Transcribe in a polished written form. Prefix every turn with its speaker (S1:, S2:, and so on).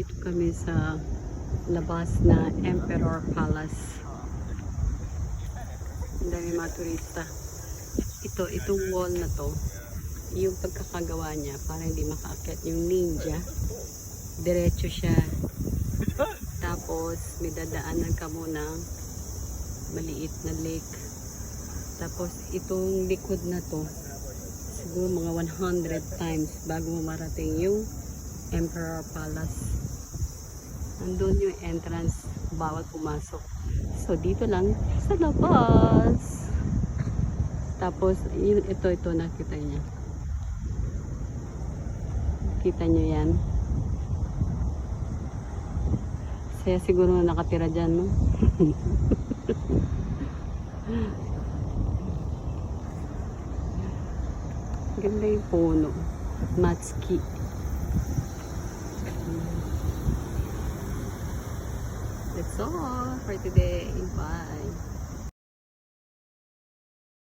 S1: Nandito kami sa labas na Emperor Palace. Ang dami mga turista. Itong wall na to, yung pagkakagawa niya para hindi makaakyat yung ninja. Diretso siya. Tapos may dadaanan ka muna maliit na lake. Tapos itong likod na to, siguro mga 100 times bago mo marating yung Emperor Palace. Nandun yung entrance, bawal pumasok. So dito lang sa labas. Tapos ito nakita niya. Kita nyo yan. Saya siguro nakatira dyan, no? Ganda yung puno. Matsuki. That's all for today. Bye.